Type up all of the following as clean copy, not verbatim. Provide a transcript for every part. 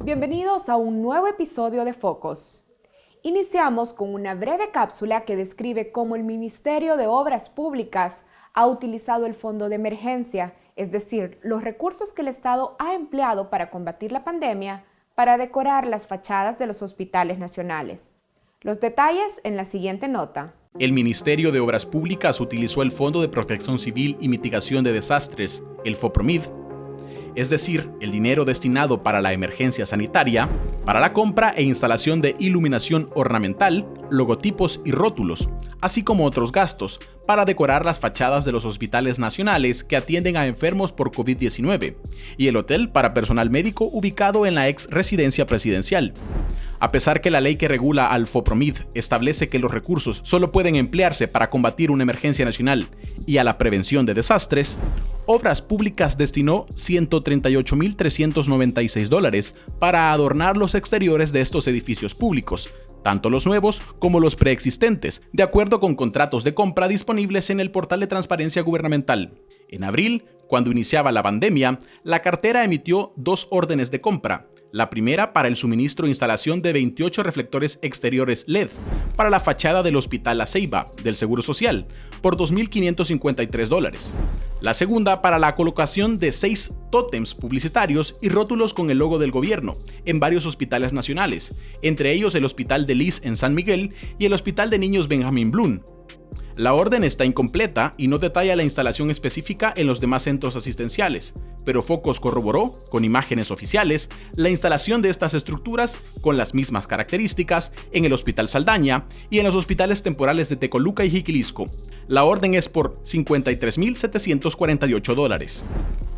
Bienvenidos a un nuevo episodio de Focos. Iniciamos con una breve cápsula que describe cómo el Ministerio de Obras Públicas ha utilizado el fondo de emergencia, es decir, los recursos que el Estado ha empleado para combatir la pandemia, para decorar las fachadas de los hospitales nacionales. Los detalles en la siguiente nota. El Ministerio de Obras Públicas utilizó el Fondo de Protección Civil y Mitigación de Desastres, el FOPROMID, es decir, el dinero destinado para la emergencia sanitaria, para la compra e instalación de iluminación ornamental, logotipos y rótulos, así como otros gastos, para decorar las fachadas de los hospitales nacionales que atienden a enfermos por COVID-19, y el hotel para personal médico ubicado en la ex residencia presidencial. A pesar que la ley que regula al FOPROMID establece que los recursos solo pueden emplearse para combatir una emergencia nacional y a la prevención de desastres, Obras Públicas destinó $138.396 para adornar los exteriores de estos edificios públicos, tanto los nuevos como los preexistentes, de acuerdo con contratos de compra disponibles en el portal de transparencia gubernamental. En abril, cuando iniciaba la pandemia, la cartera emitió 2 órdenes de compra. La primera para el suministro e instalación de 28 reflectores exteriores LED para la fachada del Hospital La Ceiba del Seguro Social por $2.553. La segunda para la colocación de 6 tótems publicitarios y rótulos con el logo del gobierno en varios hospitales nacionales, entre ellos el Hospital de Lis en San Miguel y el Hospital de Niños Benjamín Blum. La orden está incompleta y no detalla la instalación específica en los demás centros asistenciales, pero Focos corroboró, con imágenes oficiales, la instalación de estas estructuras con las mismas características en el Hospital Saldaña y en los hospitales temporales de Tecoluca y Jiquilisco. La orden es por $53.748.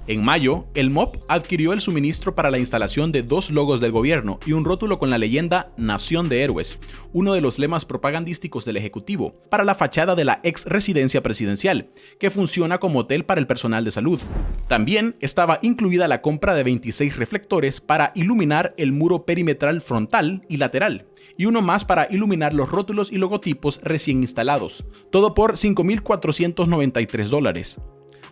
En mayo, el MOP adquirió el suministro para la instalación de 2 logos del gobierno y un rótulo con la leyenda Nación de Héroes, uno de los lemas propagandísticos del Ejecutivo, para la fachada de la ex residencia presidencial, que funciona como hotel para el personal de salud. También estaba incluida la compra de 26 reflectores para iluminar el muro perimetral frontal y lateral, y uno más para iluminar los rótulos y logotipos recién instalados, todo por $5.493.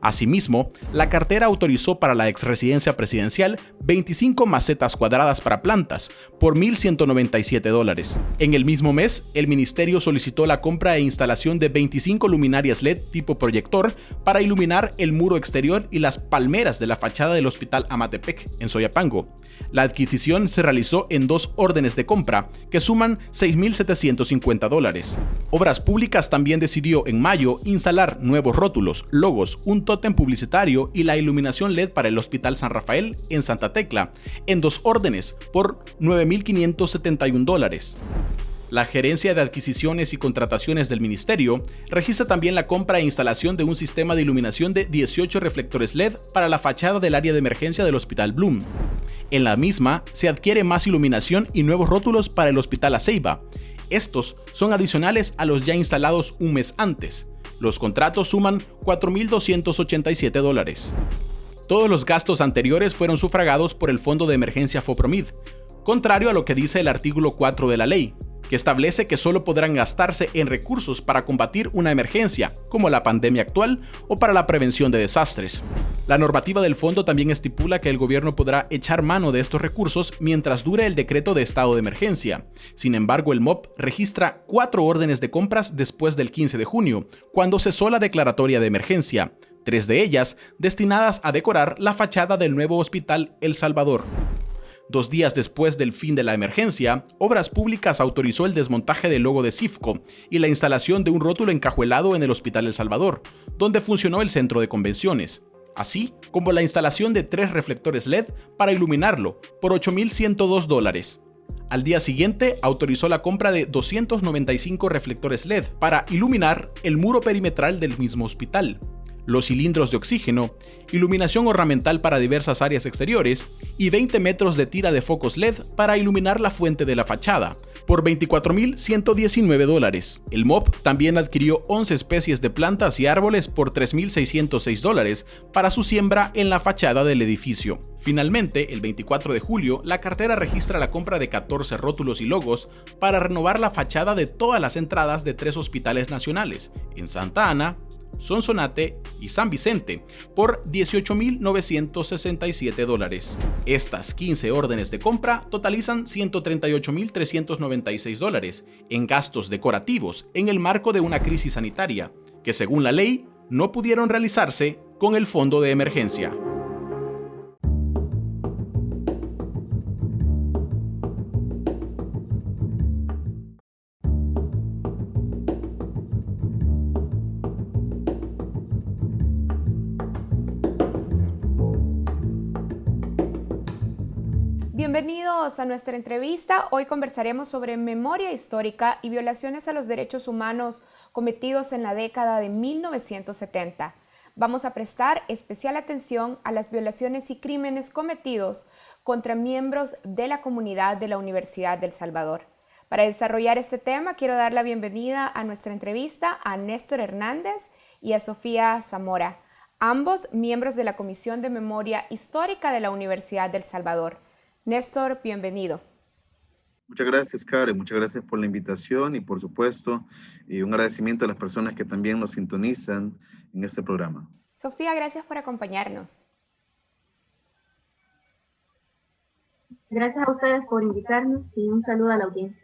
Asimismo, la cartera autorizó para la exresidencia presidencial 25 macetas cuadradas para plantas por $1.197. En el mismo mes, el ministerio solicitó la compra e instalación de 25 luminarias LED tipo proyector para iluminar el muro exterior y las palmeras de la fachada del Hospital Amatepec, en Soyapango. La adquisición se realizó en 2 órdenes de compra que suman $6.750. Obras Públicas también decidió en mayo instalar nuevos rótulos, logos, un tótem publicitario y la iluminación LED para el Hospital San Rafael en Santa Tecla, en 2 órdenes por $9.571. La Gerencia de Adquisiciones y Contrataciones del Ministerio registra también la compra e instalación de un sistema de iluminación de 18 reflectores LED para la fachada del área de emergencia del Hospital Blum. En la misma, se adquiere más iluminación y nuevos rótulos para el Hospital La Ceiba. Estos son adicionales a los ya instalados un mes antes. Los contratos suman $4.287. Todos los gastos anteriores fueron sufragados por el Fondo de Emergencia FOPROMID, contrario a lo que dice el artículo 4 de la ley, que establece que solo podrán gastarse en recursos para combatir una emergencia, como la pandemia actual, o para la prevención de desastres. La normativa del fondo también estipula que el gobierno podrá echar mano de estos recursos mientras dure el decreto de estado de emergencia. Sin embargo, el MOP registra 4 órdenes de compras después del 15 de junio, cuando cesó la declaratoria de emergencia, 3 de ellas destinadas a decorar la fachada del nuevo Hospital El Salvador. 2 días después del fin de la emergencia, Obras Públicas autorizó el desmontaje del logo de CIFCO y la instalación de un rótulo encajuelado en el Hospital El Salvador, donde funcionó el centro de convenciones, así como la instalación de 3 reflectores LED para iluminarlo por $8.102. Al día siguiente, autorizó la compra de 295 reflectores LED para iluminar el muro perimetral del mismo hospital. los cilindros de oxígeno, iluminación ornamental para diversas áreas exteriores y 20 metros de tira de focos LED para iluminar la fuente de la fachada, por $24,119. El MOP también adquirió 11 especies de plantas y árboles por $3,606 para su siembra en la fachada del edificio. Finalmente, el 24 de julio, la cartera registra la compra de 14 rótulos y logos para renovar la fachada de todas las entradas de 3 hospitales nacionales, en Santa Ana, Sonsonate y San Vicente, por $18,967. Estas 15 órdenes de compra totalizan $138,396 en gastos decorativos en el marco de una crisis sanitaria, que según la ley no pudieron realizarse con el fondo de emergencia. Bienvenidos a nuestra entrevista. Hoy conversaremos sobre memoria histórica y violaciones a los derechos humanos cometidos en la década de 1970. Vamos a prestar especial atención a las violaciones y crímenes cometidos contra miembros de la comunidad de la Universidad del Salvador. Para desarrollar este tema, quiero dar la bienvenida a nuestra entrevista a Néstor Hernández y a Sofía Zamora, ambos miembros de la Comisión de Memoria Histórica de la Universidad del Salvador. Néstor, bienvenido. Muchas gracias, Karen. Muchas gracias por la invitación y, por supuesto, un agradecimiento a las personas que también nos sintonizan en este programa. Sofía, gracias por acompañarnos. Gracias a ustedes por invitarnos y un saludo a la audiencia.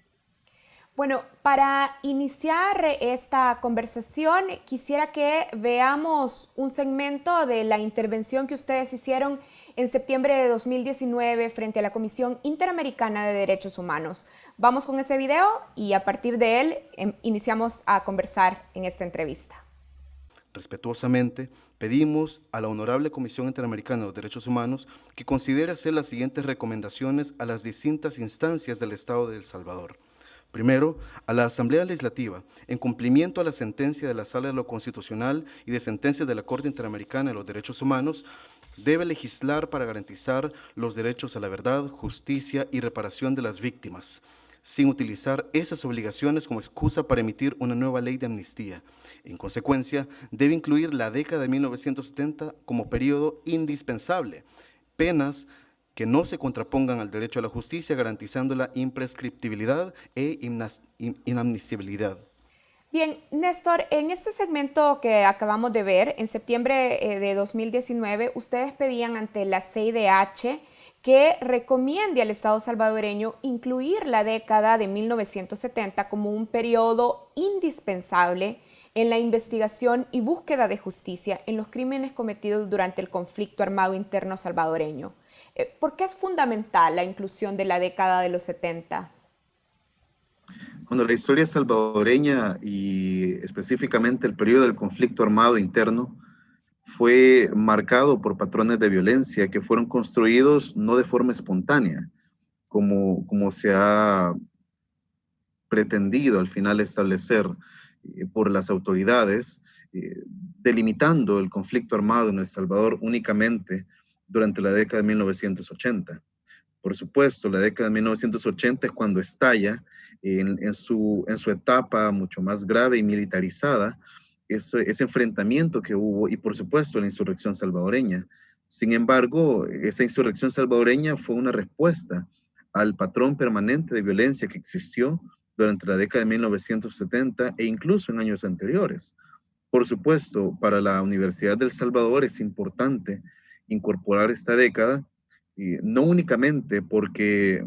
Bueno, para iniciar esta conversación, quisiera que veamos un segmento de la intervención que ustedes hicieron en septiembre de 2019 frente a la Comisión Interamericana de Derechos Humanos. Vamos con ese video y a partir de él iniciamos a conversar en esta entrevista. Respetuosamente, pedimos a la Honorable Comisión Interamericana de Derechos Humanos que considere hacer las siguientes recomendaciones a las distintas instancias del Estado de El Salvador. Primero, a la Asamblea Legislativa, en cumplimiento a la sentencia de la Sala de lo Constitucional y de sentencias de la Corte Interamericana de los Derechos Humanos, debe legislar para garantizar los derechos a la verdad, justicia y reparación de las víctimas, sin utilizar esas obligaciones como excusa para emitir una nueva ley de amnistía. En consecuencia, debe incluir la década de 1970 como periodo indispensable, penas que no se contrapongan al derecho a la justicia, garantizando la imprescriptibilidad e inamnistibilidad. Bien, Néstor, en este segmento que acabamos de ver, en septiembre de 2019, ustedes pedían ante la CIDH que recomiende al Estado salvadoreño incluir la década de 1970 como un periodo indispensable en la investigación y búsqueda de justicia en los crímenes cometidos durante el conflicto armado interno salvadoreño. ¿Por qué es fundamental la inclusión de la década de los 70? Bueno, la historia salvadoreña y específicamente el periodo del conflicto armado interno fue marcado por patrones de violencia que fueron construidos no de forma espontánea, como se ha pretendido al final establecer por las autoridades, delimitando el conflicto armado en El Salvador únicamente durante la década de 1980. Por supuesto, la década de 1980 es cuando estalla en su etapa mucho más grave y militarizada ese enfrentamiento que hubo y, por supuesto, la insurrección salvadoreña. Sin embargo, esa insurrección salvadoreña fue una respuesta al patrón permanente de violencia que existió durante la década de 1970 e incluso en años anteriores. Por supuesto, para la Universidad del Salvador es importante incorporar esta década, no únicamente porque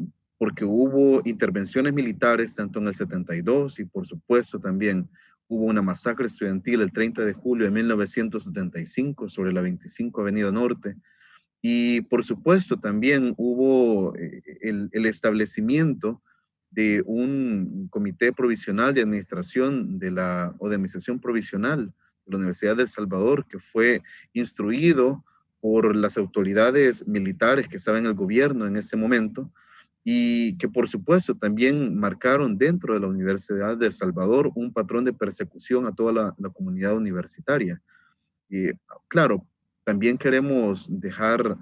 hubo intervenciones militares tanto en el 72 y por supuesto también hubo una masacre estudiantil el 30 de julio de 1975 sobre la 25 Avenida Norte, y por supuesto también hubo el establecimiento de un comité provisional de administración de administración provisional de la Universidad del Salvador, que fue instruido por las autoridades militares que estaban en el gobierno en ese momento y que por supuesto también marcaron dentro de la Universidad del Salvador un patrón de persecución a toda la comunidad universitaria. Y claro, también queremos dejar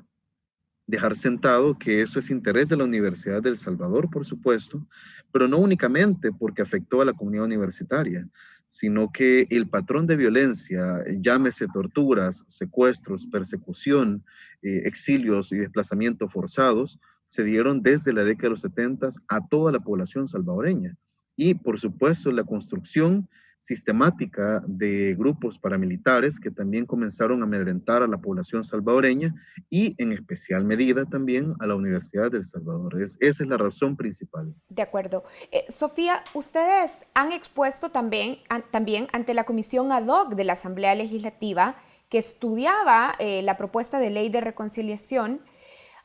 sentado que eso es interés de la Universidad de El Salvador, por supuesto, pero no únicamente porque afectó a la comunidad universitaria, sino que el patrón de violencia, llámese torturas, secuestros, persecución, exilios y desplazamientos forzados, se dieron desde la década de los 70 a toda la población salvadoreña. Y, por supuesto, la construcción sistemática de grupos paramilitares que también comenzaron a amedrentar a la población salvadoreña y en especial medida también a la Universidad de El Salvador. Esa es la razón principal. De acuerdo. Sofía, ustedes han expuesto también ante la comisión ad hoc de la Asamblea Legislativa que estudiaba la propuesta de ley de reconciliación.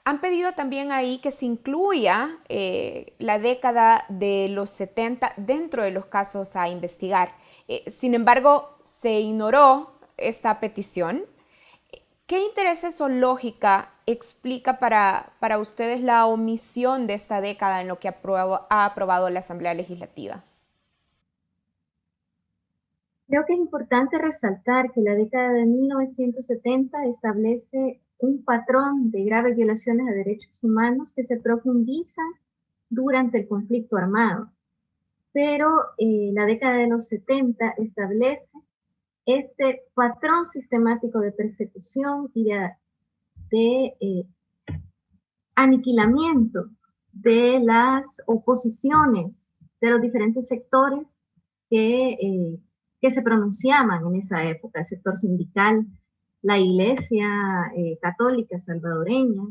Han pedido también ahí que se incluya la década de los 70 dentro de los casos a investigar. Sin embargo, se ignoró esta petición. ¿Qué intereses o lógica explica para ustedes la omisión de esta década en lo que ha aprobado la Asamblea Legislativa? Creo que es importante resaltar que la década de 1970 establece un patrón de graves violaciones a derechos humanos que se profundizan durante el conflicto armado. Pero la década de los 70 establece este patrón sistemático de persecución y de aniquilamiento de las oposiciones de los diferentes sectores que se pronunciaban en esa época, el sector sindical, la Iglesia Católica Salvadoreña,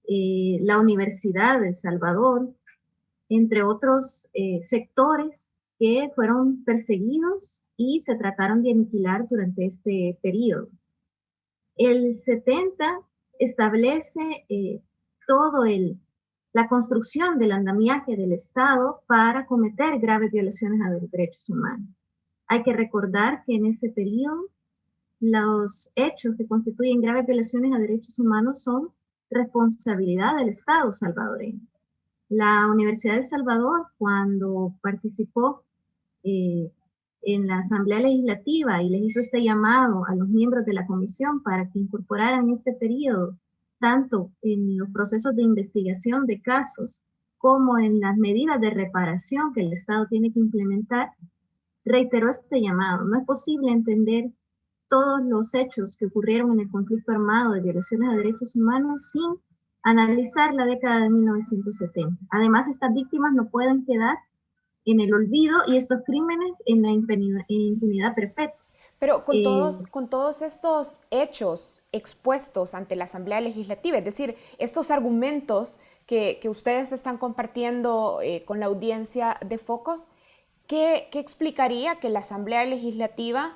la Universidad de El Salvador, entre otros sectores que fueron perseguidos y se trataron de aniquilar durante este periodo. El 70 establece la construcción del andamiaje del Estado para cometer graves violaciones a los derechos humanos. Hay que recordar que en ese periodo los hechos que constituyen graves violaciones a derechos humanos son responsabilidad del Estado salvadoreño. La Universidad de El Salvador, cuando participó en la Asamblea Legislativa y les hizo este llamado a los miembros de la comisión para que incorporaran este periodo, tanto en los procesos de investigación de casos como en las medidas de reparación que el Estado tiene que implementar, reiteró este llamado. No es posible entender todos los hechos que ocurrieron en el conflicto armado de violaciones a derechos humanos sin analizar la década de 1970. Además, estas víctimas no pueden quedar en el olvido y estos crímenes en la impunidad perpetua. Pero con todos estos hechos expuestos ante la Asamblea Legislativa, es decir, estos argumentos que ustedes están compartiendo con la audiencia de Focos, ¿qué explicaría que la Asamblea Legislativa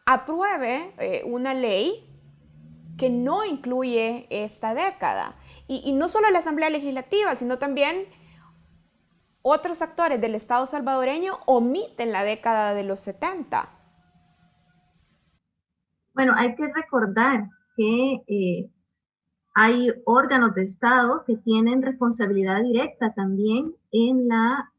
apruebe una ley que no incluye esta década? Y no solo la Asamblea Legislativa, sino también otros actores del Estado salvadoreño omiten la década de los 70. Bueno, hay que recordar que hay órganos de Estado que tienen responsabilidad directa también en la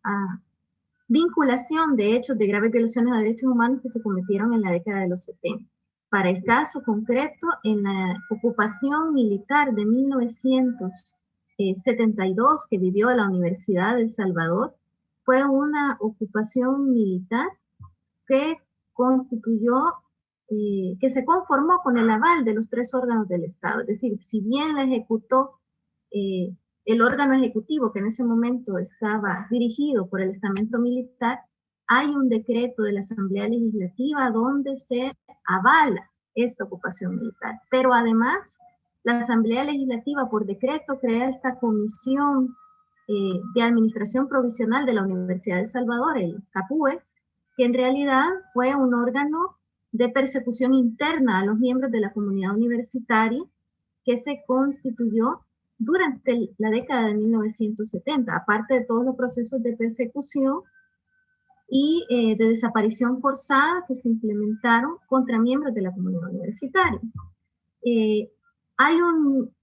vinculación de hechos de graves violaciones a derechos humanos que se cometieron en la década de los 70. Para el caso concreto, en la ocupación militar de 1972 que vivió la Universidad de El Salvador, fue una ocupación militar que constituyó, que se conformó con el aval de los tres órganos del Estado. Es decir, si bien la ejecutó el órgano ejecutivo que en ese momento estaba dirigido por el estamento militar, hay un decreto de la Asamblea Legislativa donde se avala esta ocupación militar. Pero además, la Asamblea Legislativa por decreto crea esta comisión de administración provisional de la Universidad de El Salvador, el CAPUES, que en realidad fue un órgano de persecución interna a los miembros de la comunidad universitaria que se constituyó durante la década de 1970, aparte de todos los procesos de persecución y de desaparición forzada que se implementaron contra miembros de la comunidad universitaria. Hay un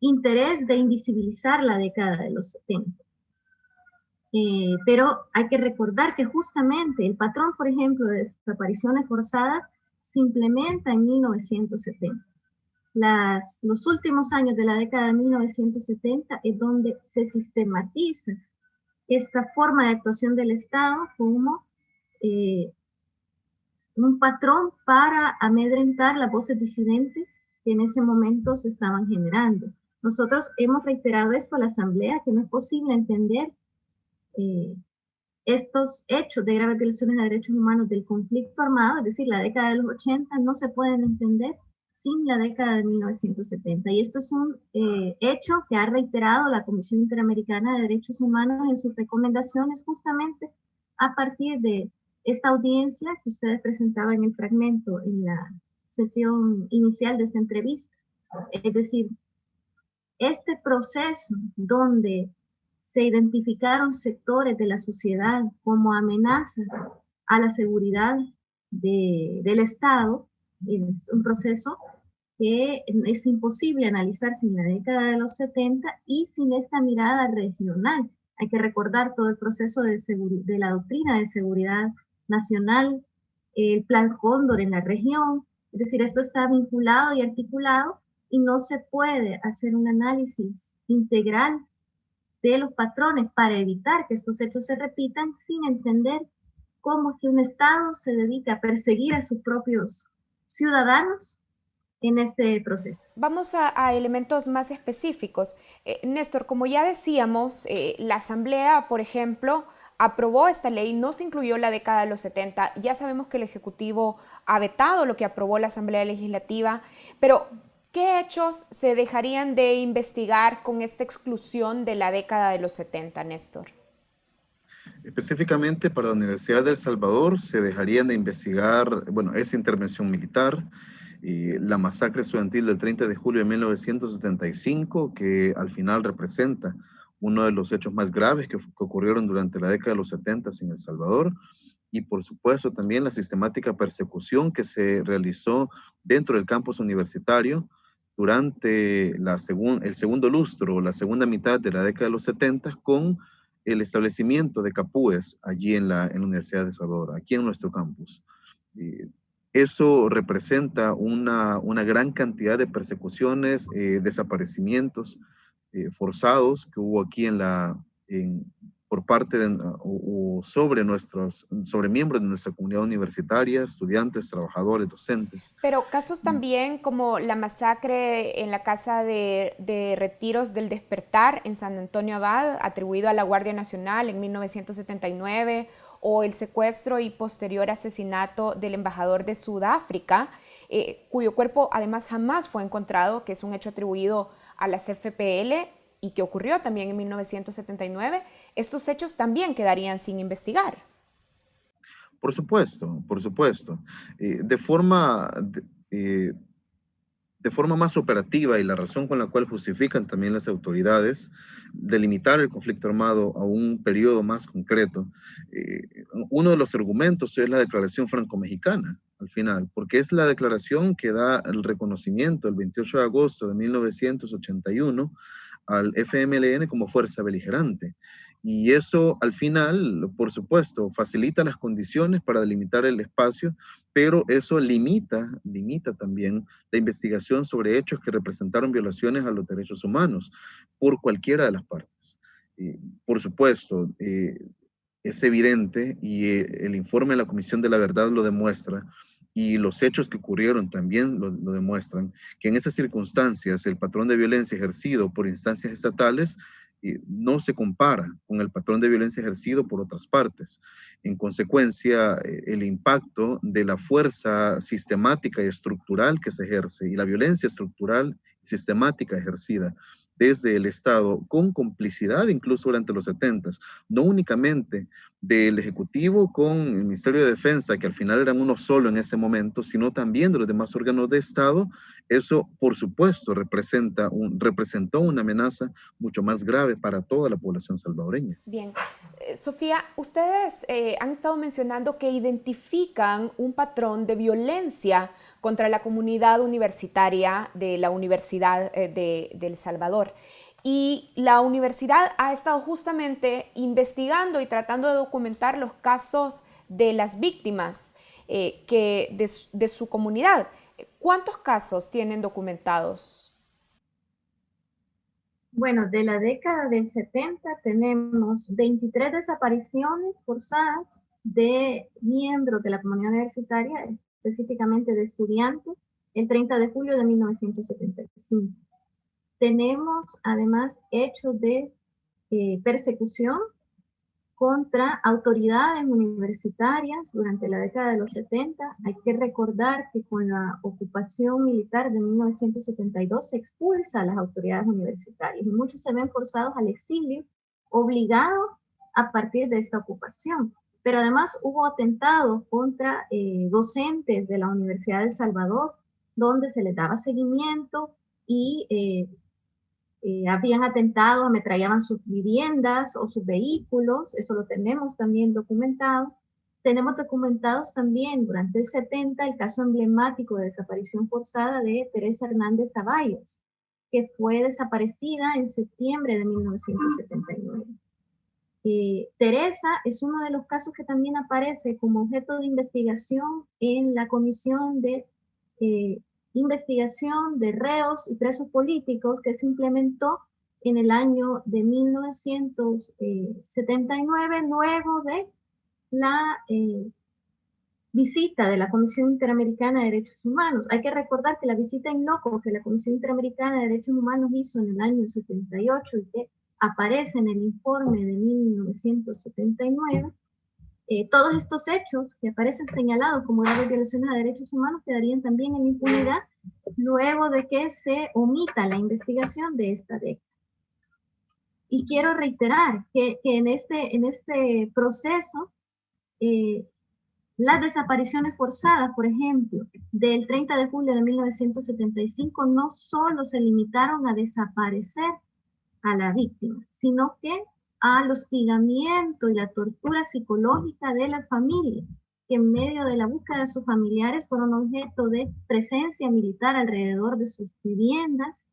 interés de invisibilizar la década de los 70. Pero hay que recordar que justamente el patrón, por ejemplo, de desapariciones forzadas se implementa en 1970. Los últimos años de la década de 1970 es donde se sistematiza esta forma de actuación del Estado como un patrón para amedrentar las voces disidentes que en ese momento se estaban generando. Nosotros hemos reiterado esto a la Asamblea, que no es posible entender estos hechos de graves violaciones de derechos humanos del conflicto armado, es decir, la década de los 80, no se pueden entender sin la década de 1970. Y esto es un hecho que ha reiterado la Comisión Interamericana de Derechos Humanos en sus recomendaciones, justamente a partir de esta audiencia que ustedes presentaban en el fragmento en la sesión inicial de esta entrevista. Es decir, este proceso donde se identificaron sectores de la sociedad como amenazas a la seguridad del Estado, es un proceso que es imposible analizar sin la década de los 70 y sin esta mirada regional. Hay que recordar todo el proceso de la doctrina de seguridad nacional, el Plan Cóndor en la región, es decir, esto está vinculado y articulado y no se puede hacer un análisis integral de los patrones para evitar que estos hechos se repitan sin entender cómo es que un Estado se dedica a perseguir a sus propios ciudadanos en este proceso. Vamos a elementos más específicos. Néstor, como ya decíamos, la Asamblea, por ejemplo, aprobó esta ley, no se incluyó la década de los 70, ya sabemos que el Ejecutivo ha vetado lo que aprobó la Asamblea Legislativa, pero ¿qué hechos se dejarían de investigar con esta exclusión de la década de los 70, Néstor? Específicamente para la Universidad de El Salvador se dejarían de investigar, bueno, esa intervención militar, y la masacre estudiantil del 30 de julio de 1975, que al final representa uno de los hechos más graves que ocurrieron durante la década de los 70 en El Salvador, y por supuesto también la sistemática persecución que se realizó dentro del campus universitario durante el segundo lustro, la segunda mitad de la década de los 70, con el establecimiento de capúes allí en la Universidad de El Salvador, aquí en nuestro campus. Eso representa una gran cantidad de persecuciones, desaparecimientos forzados que hubo aquí por parte de, o sobre miembros de nuestra comunidad universitaria, estudiantes, trabajadores, docentes. Pero casos también como la masacre en la casa de retiros del Despertar en San Antonio Abad, atribuido a la Guardia Nacional en 1979, o el secuestro y posterior asesinato del embajador de Sudáfrica, cuyo cuerpo además jamás fue encontrado, que es un hecho atribuido a la CFPL y que ocurrió también en 1979, estos hechos también quedarían sin investigar. Por supuesto, por supuesto. De forma más operativa, y la razón con la cual justifican también las autoridades delimitar el conflicto armado a un periodo más concreto, uno de los argumentos es la Declaración Franco-Mexicana, al final, porque es la declaración que da el reconocimiento el 28 de agosto de 1981 al FMLN como fuerza beligerante. Y eso al final, por supuesto, facilita las condiciones para delimitar el espacio, pero eso limita también la investigación sobre hechos que representaron violaciones a los derechos humanos por cualquiera de las partes. Por supuesto, es evidente, y el informe de la Comisión de la Verdad lo demuestra, y los hechos que ocurrieron también lo demuestran, que en esas circunstancias el patrón de violencia ejercido por instancias estatales no se compara con el patrón de violencia ejercido por otras partes. En consecuencia, el impacto de la fuerza sistemática y estructural que se ejerce y la violencia estructural y sistemática ejercida desde el Estado, con complicidad incluso durante los 70s, no únicamente del Ejecutivo con el Ministerio de Defensa, que al final eran uno solo en ese momento, sino también de los demás órganos de Estado, eso por supuesto representó una amenaza mucho más grave para toda la población salvadoreña. Bien. Sofía, ustedes han estado mencionando que identifican un patrón de violencia contra la comunidad universitaria de la Universidad de El Salvador. Y la universidad ha estado justamente investigando y tratando de documentar los casos de las víctimas. de su comunidad. ¿Cuántos casos tienen documentados? Bueno, de la década del 70 tenemos 23 desapariciones forzadas de miembros de la comunidad universitaria, específicamente de estudiantes, el 30 de julio de 1975. Tenemos además hechos de persecución contra autoridades universitarias durante la década de los 70. Hay que recordar que con la ocupación militar de 1972 se expulsa a las autoridades universitarias y muchos se ven forzados al exilio, obligados a partir de esta ocupación. Pero además hubo atentados contra docentes de la Universidad de El Salvador, donde se les daba seguimiento y habían atentado, ametrallaban sus viviendas o sus vehículos, eso lo tenemos también documentado. Tenemos documentados también durante el 70 el caso emblemático de desaparición forzada de Teresa Hernández Zavallos, que fue desaparecida en septiembre de 1979. Teresa es uno de los casos que también aparece como objeto de investigación en la Comisión de Investigación de Reos y Presos Políticos que se implementó en el año de 1979, luego de la visita de la Comisión Interamericana de Derechos Humanos. Hay que recordar que la visita in loco que la Comisión Interamericana de Derechos Humanos hizo en el año 78 y que aparece en el informe de 1979, todos estos hechos que aparecen señalados como graves violaciones a derechos humanos quedarían también en impunidad luego de que se omita la investigación de esta década. Y quiero reiterar que en este proceso, las desapariciones forzadas, por ejemplo, del 30 de julio de 1975, no solo se limitaron a desaparecer a la víctima, sino que al hostigamiento y la tortura psicológica de las familias, que en medio de la búsqueda de sus familiares fueron objeto de presencia militar alrededor de sus viviendas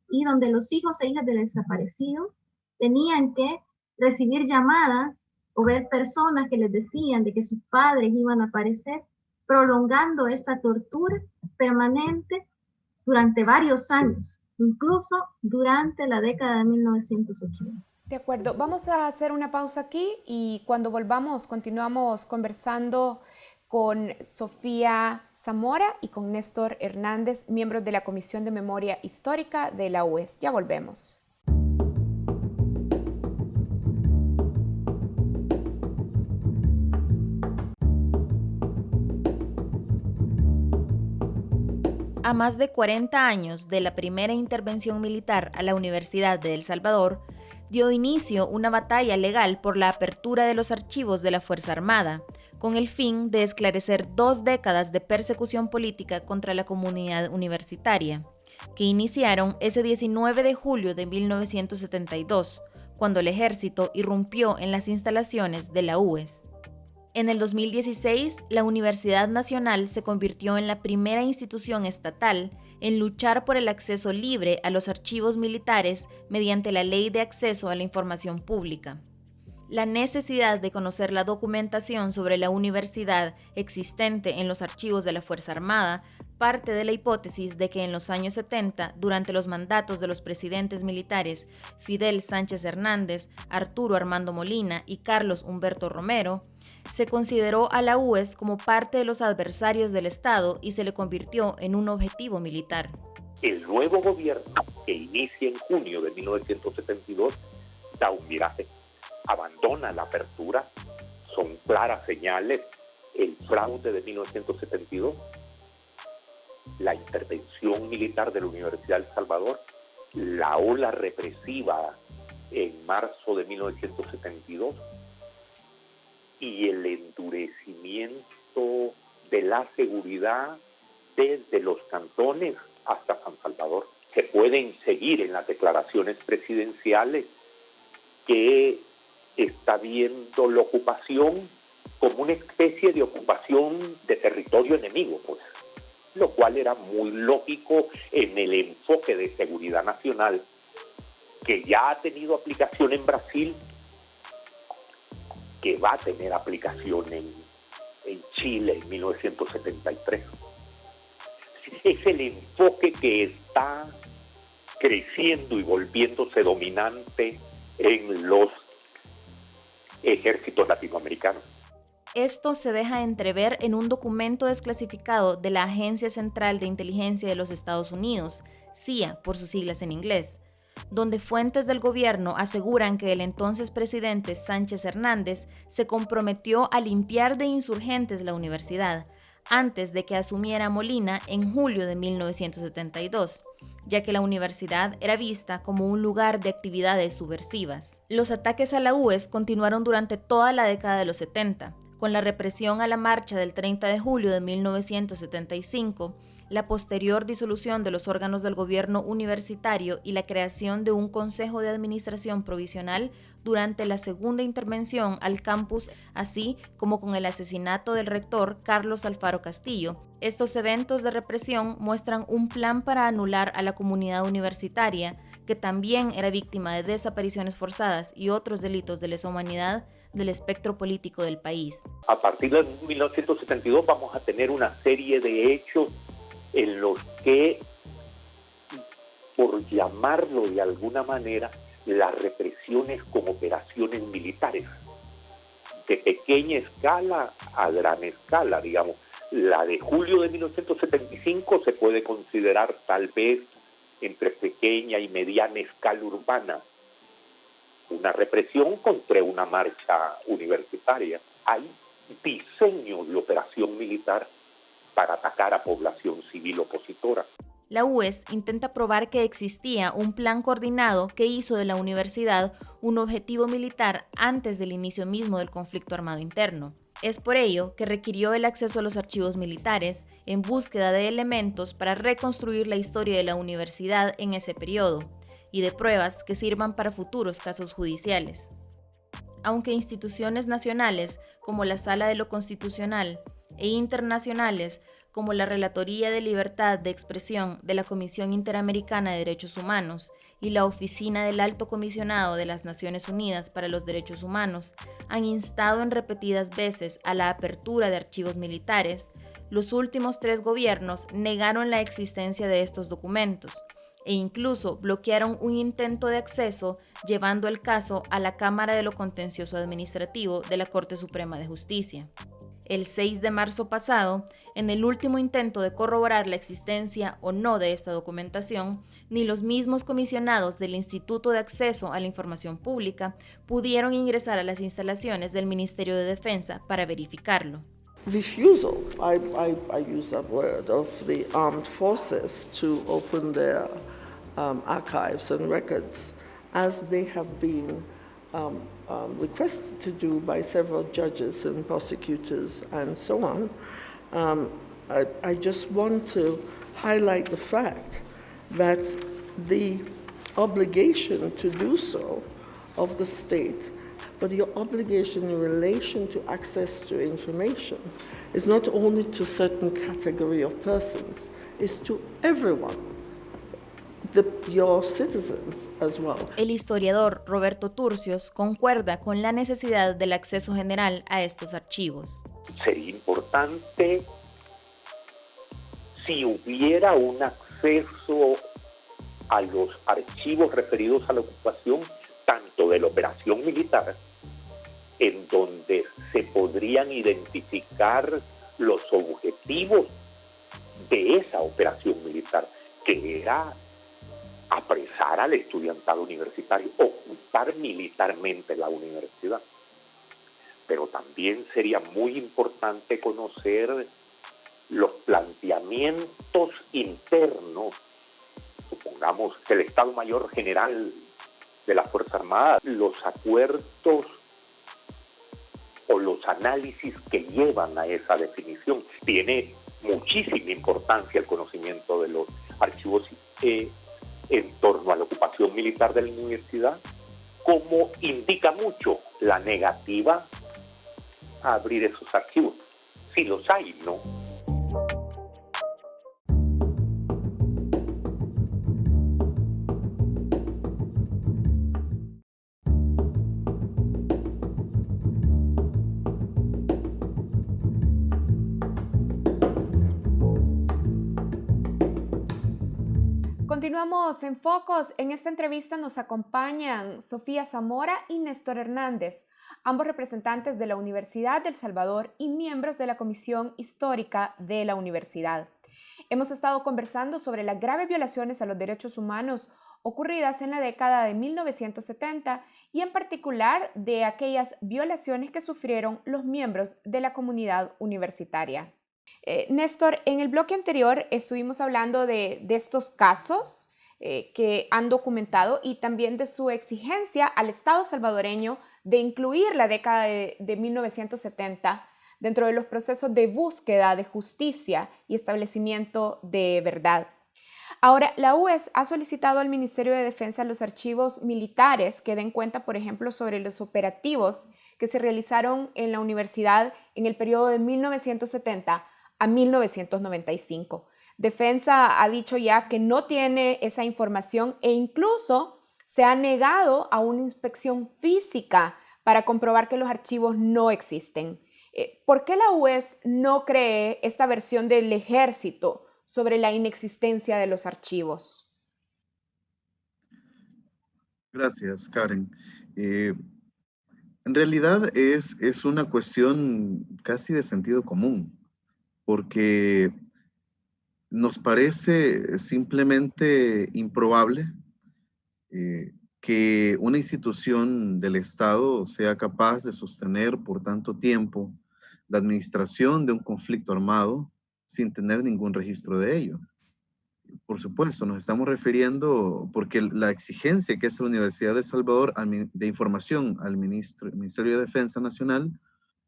y donde los hijos e hijas de desaparecidos tenían que recibir llamadas o ver personas que les decían de que sus padres iban a aparecer, prolongando esta tortura permanente durante varios años, incluso durante la década de 1980. De acuerdo, vamos a hacer una pausa aquí y cuando volvamos continuamos conversando con Sofía Zamora y con Néstor Hernández, miembros de la Comisión de Memoria Histórica de la UES. Ya volvemos. A más de 40 años de la primera intervención militar a la Universidad de El Salvador, dio inicio una batalla legal por la apertura de los archivos de la Fuerza Armada, con el fin de esclarecer 2 décadas de persecución política contra la comunidad universitaria, que iniciaron ese 19 de julio de 1972, cuando el ejército irrumpió en las instalaciones de la UES. En el 2016, la Universidad Nacional se convirtió en la primera institución estatal en luchar por el acceso libre a los archivos militares mediante la Ley de Acceso a la Información Pública. La necesidad de conocer la documentación sobre la universidad existente en los archivos de la Fuerza Armada parte de la hipótesis de que en los años 70, durante los mandatos de los presidentes militares Fidel Sánchez Hernández, Arturo Armando Molina y Carlos Humberto Romero, se consideró a la UES como parte de los adversarios del Estado y se le convirtió en un objetivo militar. El nuevo gobierno, que inicia en junio de 1972, da un viraje, abandona la apertura, son claras señales, el fraude de 1972, la intervención militar de la Universidad de El Salvador, la ola represiva en marzo de 1972, y el endurecimiento de la seguridad desde los cantones hasta San Salvador. Se pueden seguir en las declaraciones presidenciales que está viendo la ocupación como una especie de ocupación de territorio enemigo, pues, lo cual era muy lógico en el enfoque de seguridad nacional que ya ha tenido aplicación en Brasil, que va a tener aplicación en Chile en 1973. Es el enfoque que está creciendo y volviéndose dominante en los ejércitos latinoamericanos. Esto se deja entrever en un documento desclasificado de la Agencia Central de Inteligencia de los Estados Unidos, CIA por sus siglas en inglés, donde fuentes del gobierno aseguran que el entonces presidente Sánchez Hernández se comprometió a limpiar de insurgentes la universidad antes de que asumiera Molina en julio de 1972, ya que la universidad era vista como un lugar de actividades subversivas. Los ataques a la UES continuaron durante toda la década de los 70, con la represión a la marcha del 30 de julio de 1975, la posterior disolución de los órganos del gobierno universitario y la creación de un Consejo de Administración Provisional durante la segunda intervención al campus, así como con el asesinato del rector Carlos Alfaro Castillo. Estos eventos de represión muestran un plan para anular a la comunidad universitaria, que también era víctima de desapariciones forzadas y otros delitos de lesa humanidad, del espectro político del país. A partir de 1972 vamos a tener una serie de hechos en los que, por llamarlo de alguna manera, las represiones con operaciones militares, de pequeña escala a gran escala, digamos. La de julio de 1975 se puede considerar tal vez entre pequeña y mediana escala urbana, una represión contra una marcha universitaria. Hay diseño de operación militar para atacar a población civil opositora. La UES intenta probar que existía un plan coordinado que hizo de la universidad un objetivo militar antes del inicio mismo del conflicto armado interno. Es por ello que requirió el acceso a los archivos militares en búsqueda de elementos para reconstruir la historia de la universidad en ese periodo y de pruebas que sirvan para futuros casos judiciales. Aunque instituciones nacionales como la Sala de lo Constitucional e internacionales como la Relatoría de Libertad de Expresión de la Comisión Interamericana de Derechos Humanos y la Oficina del Alto Comisionado de las Naciones Unidas para los Derechos Humanos han instado en repetidas veces a la apertura de archivos militares, los últimos 3 gobiernos negaron la existencia de estos documentos e incluso bloquearon un intento de acceso, llevando el caso a la Cámara de lo Contencioso Administrativo de la Corte Suprema de Justicia. El 6 de marzo pasado, en el último intento de corroborar la existencia o no de esta documentación, ni los mismos comisionados del Instituto de Acceso a la Información Pública pudieron ingresar a las instalaciones del Ministerio de Defensa para verificarlo. Refusal, I use that word, of the armed forces to open their archives and records as they have been requested to do by several judges and prosecutors and so on. I just want to highlight the fact that the obligation to do so of the state, but your obligation in relation to access to information is not only to certain category of persons, it's to everyone. Your citizens as well. El historiador Roberto Turcios concuerda con la necesidad del acceso general a estos archivos. Sería importante si hubiera un acceso a los archivos referidos a la ocupación, tanto de la operación militar, en donde se podrían identificar los objetivos de esa operación militar, que era apresar al estudiantado universitario, ocupar militarmente la universidad. Pero también sería muy importante conocer los planteamientos internos, supongamos que el Estado Mayor General de la Fuerza Armada, los acuerdos o los análisis que llevan a esa definición. Tiene muchísima importancia el conocimiento de los archivos en torno a la ocupación militar de la universidad, como indica mucho la negativa a abrir esos archivos. Si los hay, ¿no? Continuamos en Focos. En esta entrevista nos acompañan Sofía Zamora y Néstor Hernández, ambos representantes de la Universidad del Salvador y miembros de la Comisión Histórica de la Universidad. Hemos estado conversando sobre las graves violaciones a los derechos humanos ocurridas en la década de 1970 y en particular de aquellas violaciones que sufrieron los miembros de la comunidad universitaria. Néstor, en el bloque anterior estuvimos hablando de estos casos que han documentado y también de su exigencia al Estado salvadoreño de incluir la década de 1970 dentro de los procesos de búsqueda de justicia y establecimiento de verdad. Ahora, la UES ha solicitado al Ministerio de Defensa los archivos militares que den cuenta, por ejemplo, sobre los operativos que se realizaron en la universidad en el periodo de 1970 a 1995. Defensa ha dicho ya que no tiene esa información e incluso se ha negado a una inspección física para comprobar que los archivos no existen. ¿Por qué la UES no cree esta versión del ejército sobre la inexistencia de los archivos? Gracias, Karen. En realidad es una cuestión casi de sentido común, porque nos parece simplemente improbable que una institución del Estado sea capaz de sostener por tanto tiempo la administración de un conflicto armado sin tener ningún registro de ello. Por supuesto, nos estamos refiriendo porque la exigencia que hace la Universidad de El Salvador de información al Ministerio de Defensa Nacional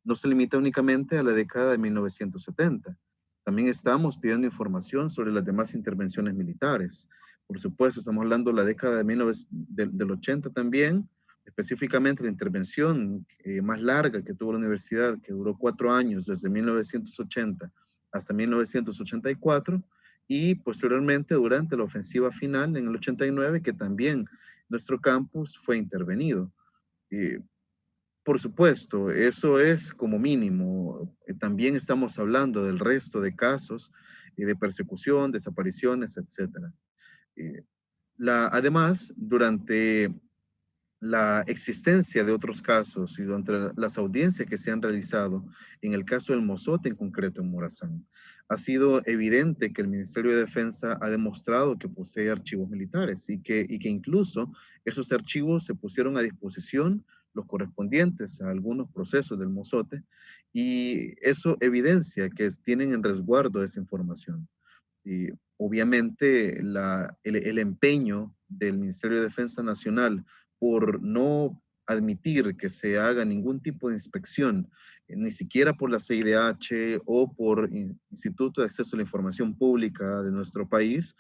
no se limita únicamente a la década de 1970. También estamos pidiendo información sobre las demás intervenciones militares. Por supuesto, estamos hablando de la década del 80 también, específicamente la intervención más larga que tuvo la universidad, que duró 4 años, desde 1980 hasta 1984, y posteriormente durante la ofensiva final en el 89, que también nuestro campus fue intervenido. Por supuesto, eso es como mínimo. También estamos hablando del resto de casos de persecución, desapariciones, etc. Además, durante la existencia de otros casos y durante las audiencias que se han realizado, en el caso del Mozote en concreto en Morazán, ha sido evidente que el Ministerio de Defensa ha demostrado que posee archivos militares y que incluso esos archivos se pusieron a disposición los correspondientes a algunos procesos del Mozote, y eso evidencia que tienen en resguardo esa información. Y obviamente el empeño del Ministerio de Defensa Nacional por no admitir que se haga ningún tipo de inspección, ni siquiera por la CIDH o por Instituto de Acceso a la Información Pública de nuestro país,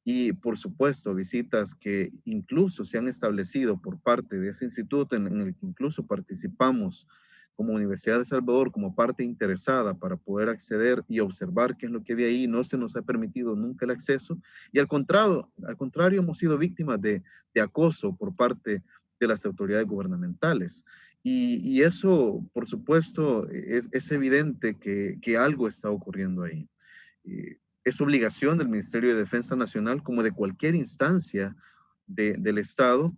y por supuesto visitas que incluso se han establecido por parte de ese instituto en el que incluso participamos como Universidad de El Salvador como parte interesada para poder acceder y observar qué es lo que había ahí. No se nos ha permitido nunca el acceso, y al contrario hemos sido víctimas de acoso por parte de las autoridades gubernamentales. Y eso, por supuesto, es evidente que algo está ocurriendo ahí. Es obligación del Ministerio de Defensa Nacional, como de cualquier instancia del Estado,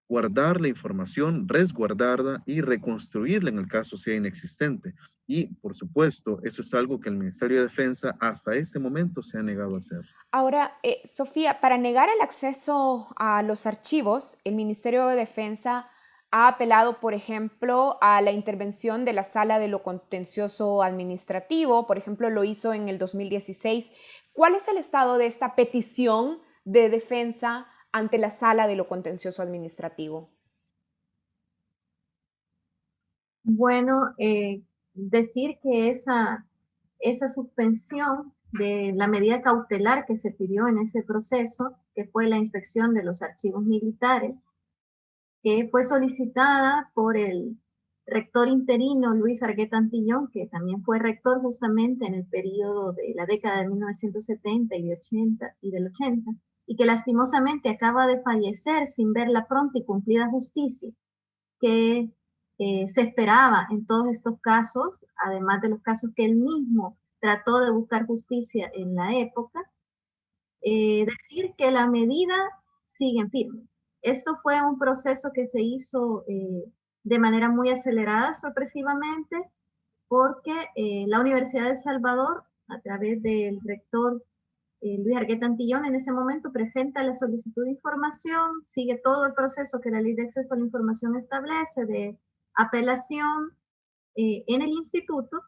guardar la información, resguardarla y reconstruirla en el caso sea inexistente. Y, por supuesto, eso es algo que el Ministerio de Defensa hasta este momento se ha negado a hacer. Ahora, Sofía, para negar el acceso a los archivos, el Ministerio de Defensa ha apelado, por ejemplo, a la intervención de la Sala de lo Contencioso Administrativo. Por ejemplo, lo hizo en el 2016. ¿Cuál es el estado de esta petición de defensa ante la Sala de lo Contencioso Administrativo? Bueno, decir que esa suspensión de la medida cautelar que se pidió en ese proceso, que fue la inspección de los archivos militares, que fue solicitada por el rector interino Luis Argueta Antillón, que también fue rector justamente en el periodo de la década de 1970 y del 80, y que lastimosamente acaba de fallecer sin ver la pronta y cumplida justicia que se esperaba en todos estos casos, además de los casos que él mismo trató de buscar justicia en la época. decir que la medida sigue en firme. Esto fue un proceso que se hizo de manera muy acelerada, sorpresivamente, porque la Universidad de El Salvador, a través del rector Luis Argueta Antillón, en ese momento presenta la solicitud de información, sigue todo el proceso que la Ley de Acceso a la Información establece de apelación en el instituto,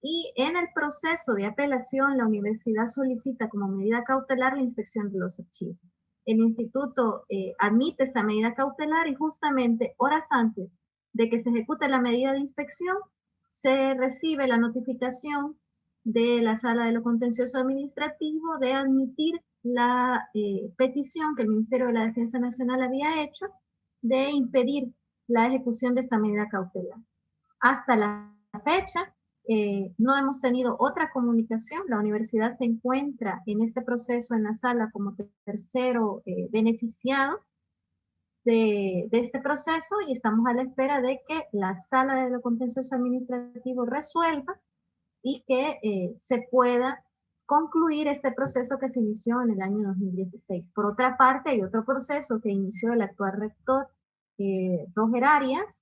y en el proceso de apelación la universidad solicita como medida cautelar la inspección de los archivos. El instituto admite esta medida cautelar y justamente horas antes de que se ejecute la medida de inspección se recibe la notificación de la Sala de lo Contencioso Administrativo de admitir la petición que el Ministerio de la Defensa Nacional había hecho de impedir la ejecución de esta medida cautelar. Hasta la fecha no hemos tenido otra comunicación. La universidad se encuentra en este proceso en la sala como tercero beneficiado de este proceso, y estamos a la espera de que la Sala de lo Contencioso Administrativo resuelva y que se pueda concluir este proceso que se inició en el año 2016. Por otra parte, hay otro proceso que inició el actual rector Roger Arias,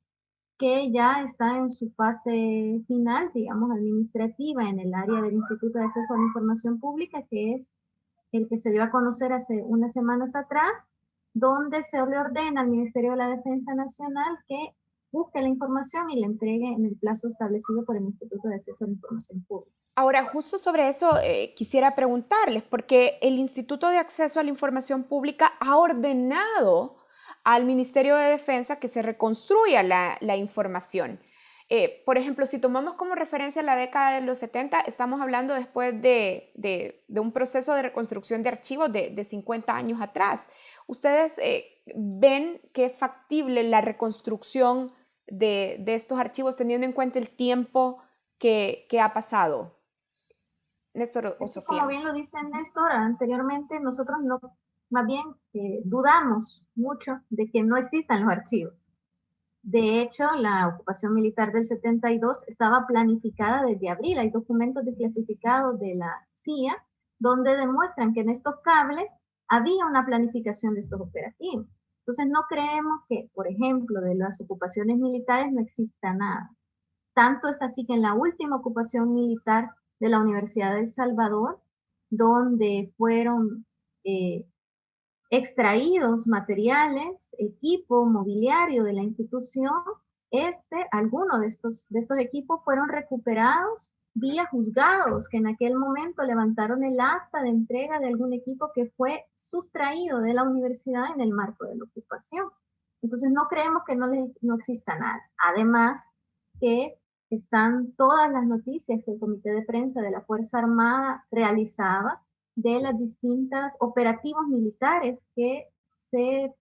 que ya está en su fase final, digamos, administrativa en el área del Instituto de Acceso a la Información Pública, que es el que se dio a conocer hace unas semanas atrás, donde se le ordena al Ministerio de la Defensa Nacional que busque la información y la entregue en el plazo establecido por el Instituto de Acceso a la Información Pública. Ahora, justo sobre eso quisiera preguntarles, porque el Instituto de Acceso a la Información Pública ha ordenado al Ministerio de Defensa que se reconstruya la información. Por ejemplo, si tomamos como referencia la década de los 70, estamos hablando después de un proceso de reconstrucción de archivos de 50 años atrás. ¿Ustedes ven que es factible la reconstrucción de estos archivos teniendo en cuenta el tiempo que ha pasado? Néstor o Sofía. Como bien lo dice Néstor, anteriormente nosotros no, más bien dudamos mucho de que no existan los archivos. De hecho, la ocupación militar del 72 estaba planificada desde abril. Hay documentos desclasificados de la CIA donde demuestran que en estos cables había una planificación de estos operativos. Entonces no creemos que, por ejemplo, de las ocupaciones militares no exista nada. Tanto es así que en la última ocupación militar de la Universidad de El Salvador, donde fueron extraídos materiales, equipo, mobiliario de la institución, algunos de estos equipos fueron recuperados vía juzgados, que en aquel momento levantaron el acta de entrega de algún equipo que fue sustraído de la universidad en el marco de la ocupación. Entonces no creemos que no exista nada. Además que están todas las noticias que el Comité de Prensa de la Fuerza Armada realizaba de las distintas operativos militares que se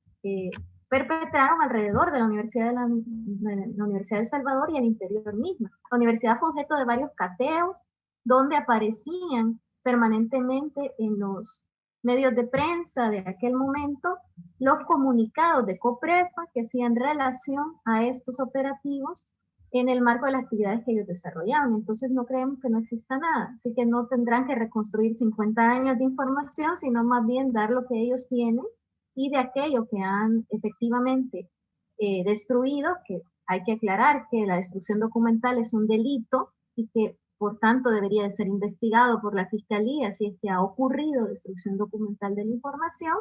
perpetraron alrededor de la Universidad de El Salvador y el interior misma. La universidad fue objeto de varios cateos donde aparecían permanentemente en los medios de prensa de aquel momento los comunicados de COPREFA que hacían relación a estos operativos en el marco de las actividades que ellos desarrollaban. Entonces no creemos que no exista nada, así que no tendrán que reconstruir 50 años de información, sino más bien dar lo que ellos tienen y de aquello que han efectivamente destruido, que hay que aclarar que la destrucción documental es un delito y que por tanto debería de ser investigado por la Fiscalía si es que ha ocurrido destrucción documental de la información,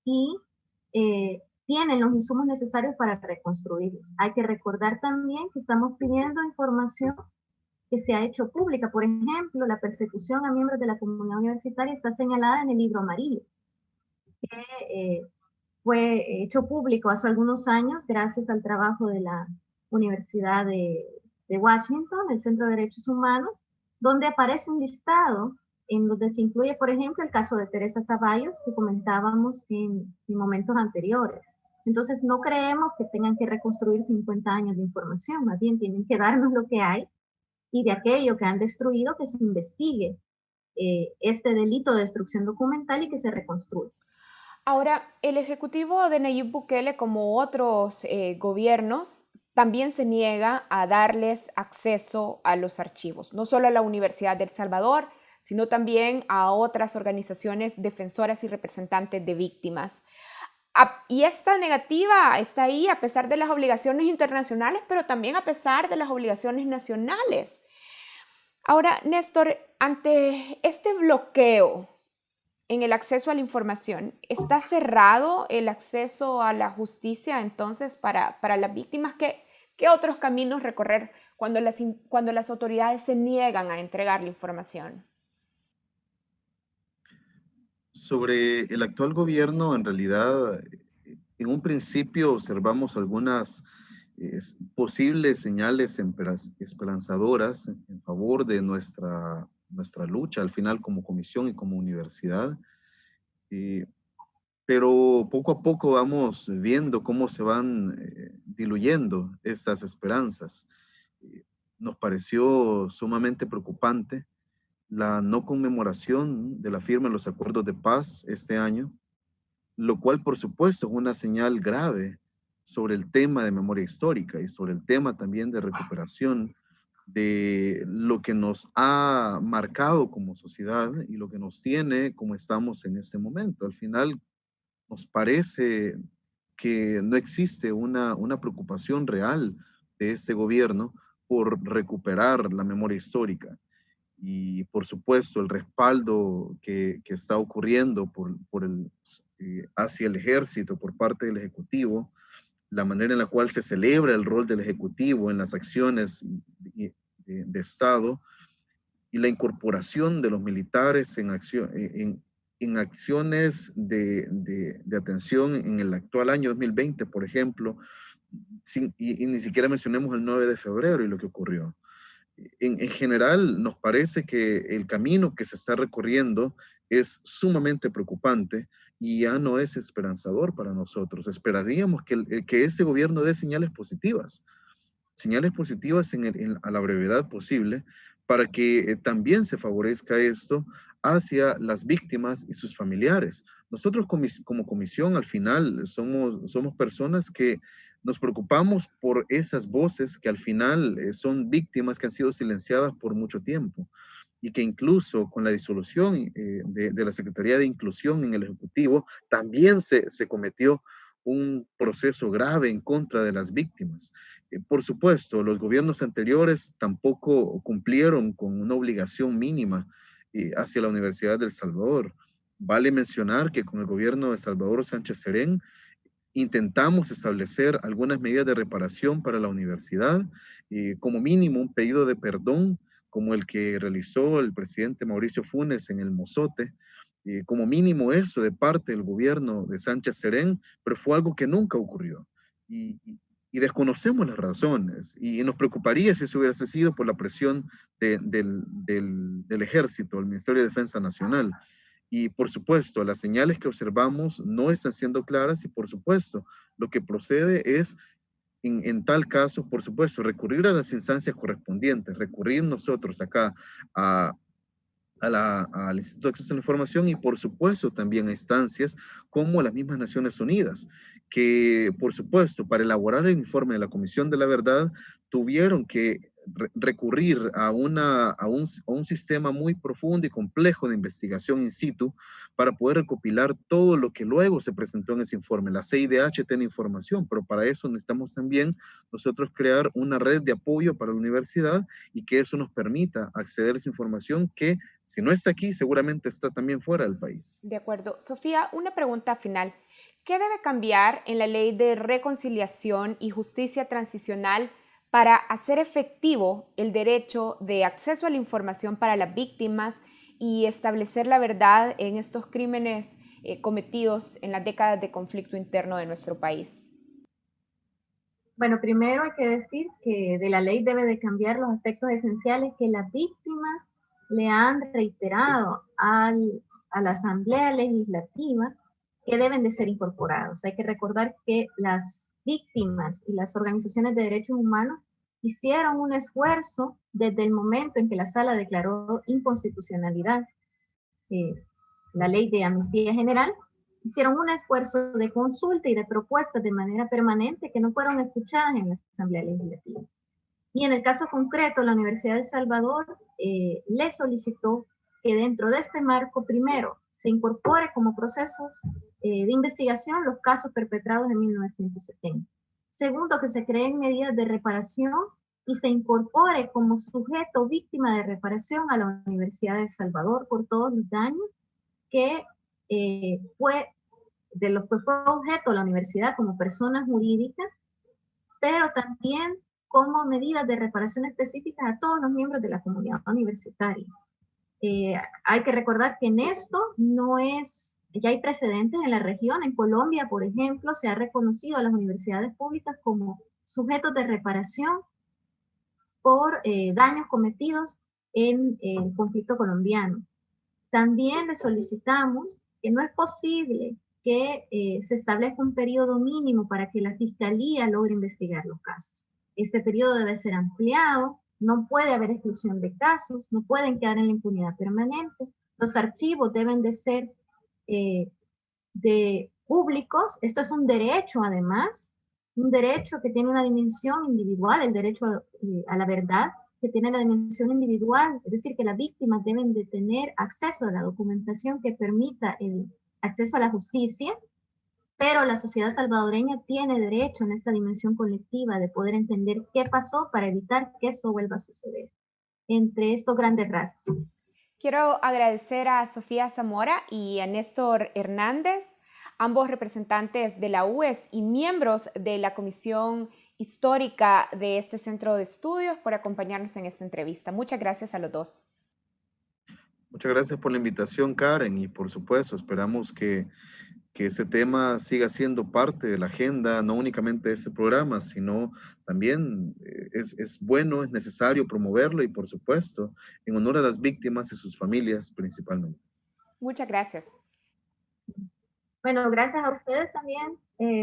y tienen los insumos necesarios para reconstruirlos. Hay que recordar también que estamos pidiendo información que se ha hecho pública. Por ejemplo, la persecución a miembros de la comunidad universitaria está señalada en el Libro Amarillo, que fue hecho público hace algunos años gracias al trabajo de la Universidad de Washington, el Centro de Derechos Humanos, donde aparece un listado en donde se incluye, por ejemplo, el caso de Teresa Zavallos, que comentábamos en momentos anteriores. Entonces, no creemos que tengan que reconstruir 50 años de información, más bien tienen que darnos lo que hay, y de aquello que han destruido, que se investigue este delito de destrucción documental y que se reconstruya. Ahora, el Ejecutivo de Nayib Bukele, como otros gobiernos, también se niega a darles acceso a los archivos, no solo a la Universidad de El Salvador, sino también a otras organizaciones defensoras y representantes de víctimas. Y esta negativa está ahí a pesar de las obligaciones internacionales, pero también a pesar de las obligaciones nacionales. Ahora, Néstor, ante este bloqueo en el acceso a la información, ¿está cerrado el acceso a la justicia entonces para las víctimas? ¿Qué otros caminos recorrer cuando las autoridades se niegan a entregar la información? Sobre el actual gobierno, en realidad, en un principio observamos algunas posibles señales esperanzadoras en favor de nuestra lucha, al final como comisión y como universidad. Pero poco a poco vamos viendo cómo se van diluyendo estas esperanzas. Nos pareció sumamente preocupante la no conmemoración de la firma de los acuerdos de paz este año, lo cual por supuesto es una señal grave sobre el tema de memoria histórica y sobre el tema también de recuperación de lo que nos ha marcado como sociedad y lo que nos tiene como estamos en este momento. Al final nos parece que no existe una preocupación real de este gobierno por recuperar la memoria histórica. Y por supuesto el respaldo que está ocurriendo hacia el ejército por parte del Ejecutivo, la manera en la cual se celebra el rol del Ejecutivo en las acciones de Estado y la incorporación de los militares en acciones de atención en el actual año 2020, por ejemplo, y ni siquiera mencionemos el 9 de febrero y lo que ocurrió. En general, nos parece que el camino que se está recorriendo es sumamente preocupante y ya no es esperanzador para nosotros. Esperaríamos que ese gobierno dé señales positivas a la brevedad posible, para que también se favorezca esto hacia las víctimas y sus familiares. Nosotros como comisión al final somos personas que nos preocupamos por esas voces que al final son víctimas que han sido silenciadas por mucho tiempo y que incluso con la disolución de la Secretaría de Inclusión en el Ejecutivo también se cometió un proceso grave en contra de las víctimas. Por supuesto, los gobiernos anteriores tampoco cumplieron con una obligación mínima hacia la Universidad del Salvador. Vale mencionar que con el gobierno de Salvador Sánchez Serén intentamos establecer algunas medidas de reparación para la universidad, como mínimo un pedido de perdón, como el que realizó el presidente Mauricio Funes en el Mozote, como mínimo eso de parte del gobierno de Sánchez Serén, pero fue algo que nunca ocurrió. Y desconocemos las razones y nos preocuparía si eso hubiese sido por la presión del ejército, el Ministerio de Defensa Nacional. Y por supuesto, las señales que observamos no están siendo claras y por supuesto, lo que procede es, en tal caso, por supuesto, recurrir a las instancias correspondientes, recurrir nosotros acá al Instituto de Acceso a la Información y por supuesto también a instancias como las mismas Naciones Unidas, que por supuesto para elaborar el informe de la Comisión de la Verdad tuvieron que recurrir a un sistema muy profundo y complejo de investigación in situ para poder recopilar todo lo que luego se presentó en ese informe. La CIDH tiene información, pero para eso necesitamos también nosotros crear una red de apoyo para la universidad y que eso nos permita acceder a esa información que si no está aquí, seguramente está también fuera del país. De acuerdo. Sofía, una pregunta final. ¿Qué debe cambiar en la Ley de Reconciliación y Justicia Transicional para hacer efectivo el derecho de acceso a la información para las víctimas y establecer la verdad en estos crímenes cometidos en las décadas de conflicto interno de nuestro país? Bueno, primero hay que decir que de la ley debe de cambiar los aspectos esenciales que las víctimas le han reiterado a la Asamblea Legislativa que deben de ser incorporados. Hay que recordar que las víctimas y las organizaciones de derechos humanos hicieron un esfuerzo desde el momento en que la Sala declaró inconstitucionalidad la ley de amnistía general, hicieron un esfuerzo de consulta y de propuestas de manera permanente que no fueron escuchadas en la Asamblea Legislativa. Y en el caso concreto, la Universidad de El Salvador le solicitó que dentro de este marco, primero, se incorpore como procesos de investigación los casos perpetrados en 1970. Segundo, que se creen medidas de reparación y se incorpore como sujeto víctima de reparación a la Universidad de El Salvador por todos los daños que de los que fue objeto la universidad como persona jurídica, pero también como medidas de reparación específicas a todos los miembros de la comunidad universitaria. Hay que recordar que en esto ya hay precedentes en la región. En Colombia, por ejemplo, se ha reconocido a las universidades públicas como sujetos de reparación por daños cometidos en el conflicto colombiano. También le solicitamos que no es posible que se establezca un periodo mínimo para que la Fiscalía logre investigar los casos. Este periodo debe ser ampliado, no puede haber exclusión de casos, no pueden quedar en la impunidad permanente, los archivos deben de ser públicos, esto es un derecho además, un derecho que tiene una dimensión individual, el derecho a la verdad, que tiene la dimensión individual, es decir, que las víctimas deben de tener acceso a la documentación que permita el acceso a la justicia, pero la sociedad salvadoreña tiene derecho en esta dimensión colectiva de poder entender qué pasó para evitar que eso vuelva a suceder. Entre estos grandes rasgos. Quiero agradecer a Sofía Zamora y a Néstor Hernández, ambos representantes de la UES y miembros de la Comisión Histórica de este Centro de Estudios, por acompañarnos en esta entrevista. Muchas gracias a los dos. Muchas gracias por la invitación, Karen, y por supuesto esperamos que ese tema siga siendo parte de la agenda, no únicamente de este programa, sino también es bueno, es necesario promoverlo y por supuesto en honor a las víctimas y sus familias principalmente. Muchas gracias. Bueno, gracias a ustedes también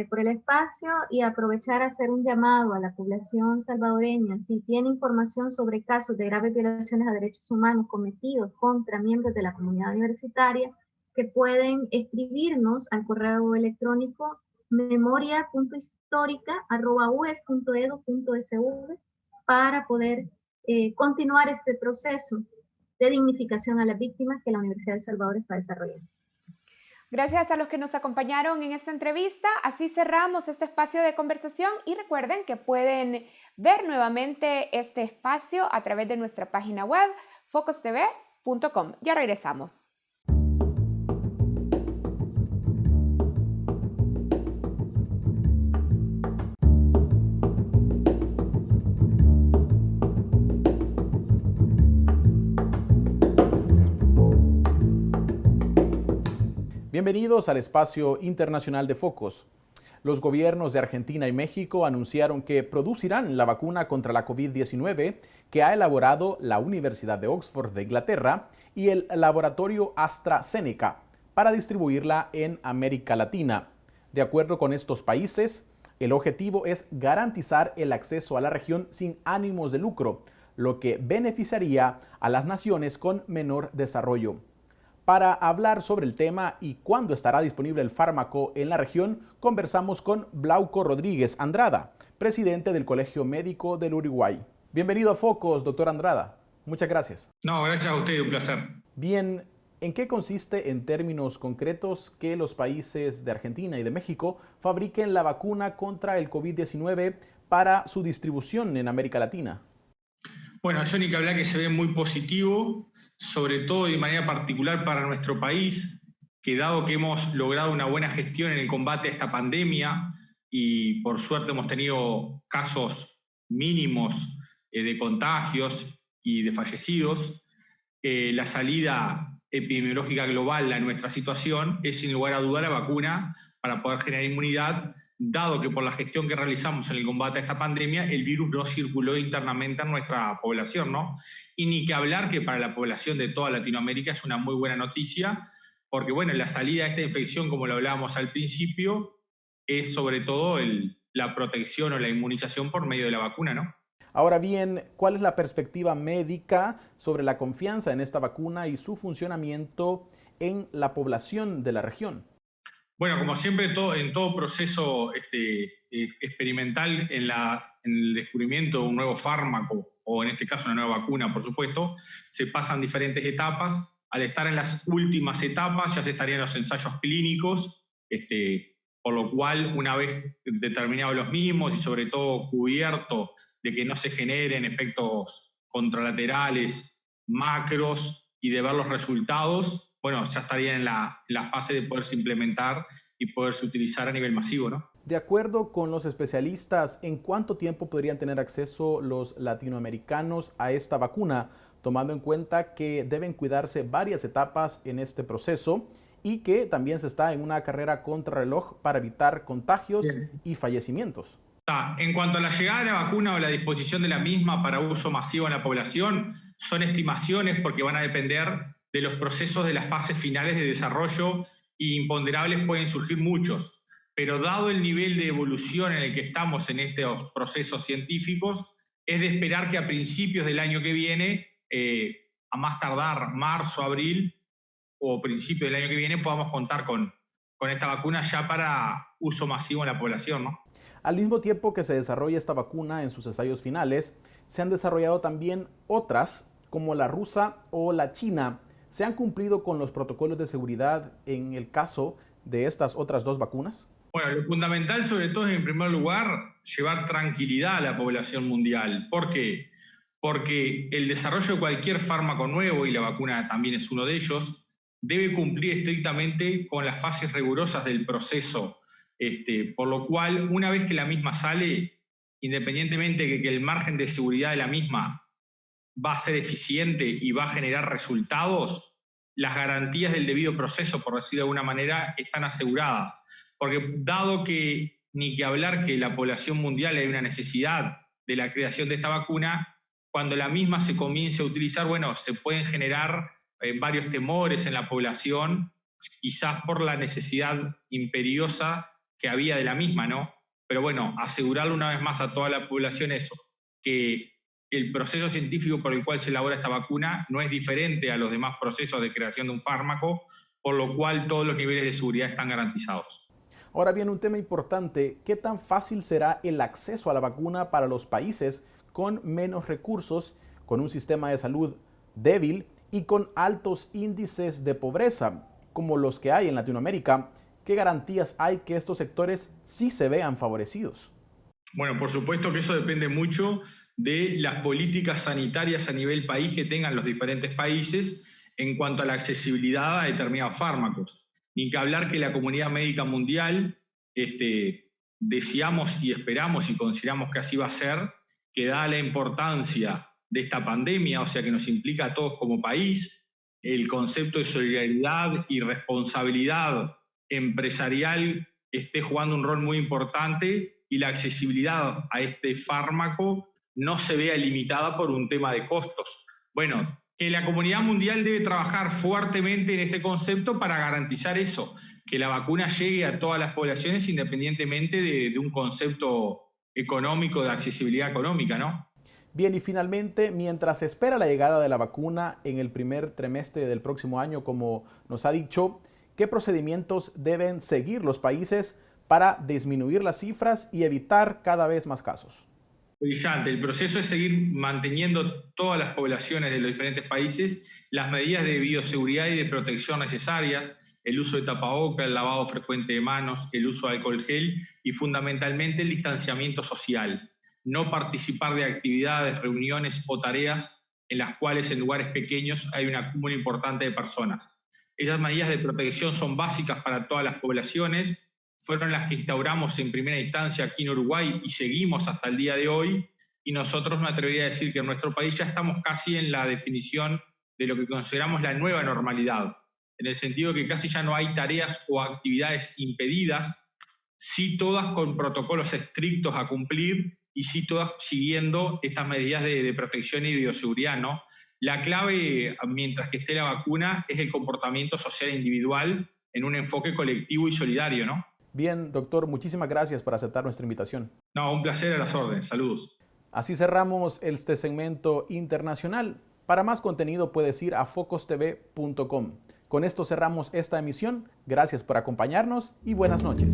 por el espacio y aprovechar a hacer un llamado a la población salvadoreña. Si tiene información sobre casos de graves violaciones a derechos humanos cometidos contra miembros de la comunidad universitaria, que pueden escribirnos al correo electrónico memoria.histórica@ues.edu.sv para poder continuar este proceso de dignificación a las víctimas que la Universidad de El Salvador está desarrollando. Gracias a los que nos acompañaron en esta entrevista. Así cerramos este espacio de conversación y recuerden que pueden ver nuevamente este espacio a través de nuestra página web focostv.com. Ya regresamos. Bienvenidos al espacio internacional de Focos. Los gobiernos de Argentina y México anunciaron que producirán la vacuna contra la COVID-19 que ha elaborado la Universidad de Oxford de Inglaterra y el laboratorio AstraZeneca para distribuirla en América Latina. De acuerdo con estos países, el objetivo es garantizar el acceso a la región sin ánimos de lucro, lo que beneficiaría a las naciones con menor desarrollo. Para hablar sobre el tema y cuándo estará disponible el fármaco en la región, conversamos con Glauco Rodríguez Andrada, presidente del Colegio Médico del Uruguay. Bienvenido a Focos, doctor Andrada. Muchas gracias. No, gracias a usted, un placer. Bien, ¿en qué consiste en términos concretos que los países de Argentina y de México fabriquen la vacuna contra el COVID-19 para su distribución en América Latina? Bueno, yo ni que hablar que se ve muy positivo, sobre todo y de manera particular para nuestro país, que dado que hemos logrado una buena gestión en el combate a esta pandemia y por suerte hemos tenido casos mínimos de contagios y de fallecidos, la salida epidemiológica global a nuestra situación es sin lugar a duda la vacuna para poder generar inmunidad, dado que por la gestión que realizamos en el combate a esta pandemia, el virus no circuló internamente en nuestra población, ¿no? Y ni que hablar que para la población de toda Latinoamérica es una muy buena noticia, porque bueno, la salida de esta infección, como lo hablábamos al principio, es sobre todo la protección o la inmunización por medio de la vacuna, ¿no? Ahora bien, ¿cuál es la perspectiva médica sobre la confianza en esta vacuna y su funcionamiento en la población de la región? Bueno, como siempre, en todo proceso experimental, en el descubrimiento de un nuevo fármaco, o en este caso una nueva vacuna, por supuesto, se pasan diferentes etapas. al estar en las últimas etapas ya se estarían los ensayos clínicos, por lo cual una vez determinados los mismos y sobre todo cubierto de que no se generen efectos contralaterales, macros y de ver los resultados, bueno, ya estaría en la fase de poderse implementar y poderse utilizar a nivel masivo, ¿no? De acuerdo con los especialistas, ¿en cuánto tiempo podrían tener acceso los latinoamericanos a esta vacuna, tomando en cuenta que deben cuidarse varias etapas en este proceso y que también se está en una carrera contrarreloj para evitar contagios y fallecimientos? En cuanto a la llegada de la vacuna o la disposición de la misma para uso masivo en la población, son estimaciones porque van a depender de los procesos de las fases finales de desarrollo y imponderables pueden surgir muchos. Pero dado el nivel de evolución en el que estamos en estos procesos científicos, es de esperar que a principios del año que viene, a más tardar marzo, abril o principios del año que viene, podamos contar con esta vacuna ya para uso masivo en la población, ¿no? Al mismo tiempo que se desarrolla esta vacuna en sus ensayos finales, se han desarrollado también otras, como la rusa o la china. ¿Se han cumplido con los protocolos de seguridad en el caso de estas otras dos vacunas? Bueno, lo fundamental sobre todo es, en primer lugar, llevar tranquilidad a la población mundial. ¿Por qué? Porque el desarrollo de cualquier fármaco nuevo, y la vacuna también es uno de ellos, debe cumplir estrictamente con las fases rigurosas del proceso. Por lo cual, una vez que la misma sale, independientemente de que el margen de seguridad de la misma va a ser eficiente y va a generar resultados, las garantías del debido proceso, por decirlo de alguna manera, están aseguradas. Porque dado que, ni que hablar que la población mundial hay una necesidad de la creación de esta vacuna, cuando la misma se comience a utilizar, bueno, se pueden generar varios temores en la población, quizás por la necesidad imperiosa que había de la misma, ¿no? Pero bueno, asegurarle una vez más a toda la población eso, que el proceso científico por el cual se elabora esta vacuna no es diferente a los demás procesos de creación de un fármaco, por lo cual todos los niveles de seguridad están garantizados. Ahora bien, un tema importante, ¿qué tan fácil será el acceso a la vacuna para los países con menos recursos, con un sistema de salud débil y con altos índices de pobreza, como los que hay en Latinoamérica? ¿Qué garantías hay que estos sectores sí se vean favorecidos? Bueno, por supuesto que eso depende mucho de las políticas sanitarias a nivel país que tengan los diferentes países en cuanto a la accesibilidad a determinados fármacos. Ni que hablar que la comunidad médica mundial, deseamos y esperamos y consideramos que así va a ser, que dada la importancia de esta pandemia, o sea que nos implica a todos como país, el concepto de solidaridad y responsabilidad empresarial esté jugando un rol muy importante y la accesibilidad a este fármaco no se vea limitada por un tema de costos. Bueno, que la comunidad mundial debe trabajar fuertemente en este concepto para garantizar eso, que la vacuna llegue a todas las poblaciones independientemente de un concepto económico, de accesibilidad económica, ¿no? Bien, y finalmente, mientras se espera la llegada de la vacuna en el primer trimestre del próximo año, como nos ha dicho, ¿qué procedimientos deben seguir los países para disminuir las cifras y evitar cada vez más casos? Brillante. El proceso es seguir manteniendo todas las poblaciones de los diferentes países las medidas de bioseguridad y de protección necesarias, el uso de tapabocas, el lavado frecuente de manos, el uso de alcohol gel y fundamentalmente el distanciamiento social. No participar de actividades, reuniones o tareas en las cuales en lugares pequeños hay un acúmulo importante de personas. Esas medidas de protección son básicas para todas las poblaciones, fueron las que instauramos en primera instancia aquí en Uruguay y seguimos hasta el día de hoy, y nosotros me atrevería a decir que en nuestro país ya estamos casi en la definición de lo que consideramos la nueva normalidad, en el sentido de que casi ya no hay tareas o actividades impedidas, sí todas con protocolos estrictos a cumplir y sí todas siguiendo estas medidas de protección y bioseguridad, ¿no? La clave, mientras que esté la vacuna, es el comportamiento social individual en un enfoque colectivo y solidario, ¿no? Bien, doctor, muchísimas gracias por aceptar nuestra invitación. No, un placer, a las órdenes. Saludos. Así cerramos este segmento internacional. Para más contenido puedes ir a focostv.com. Con esto cerramos esta emisión. Gracias por acompañarnos y buenas noches.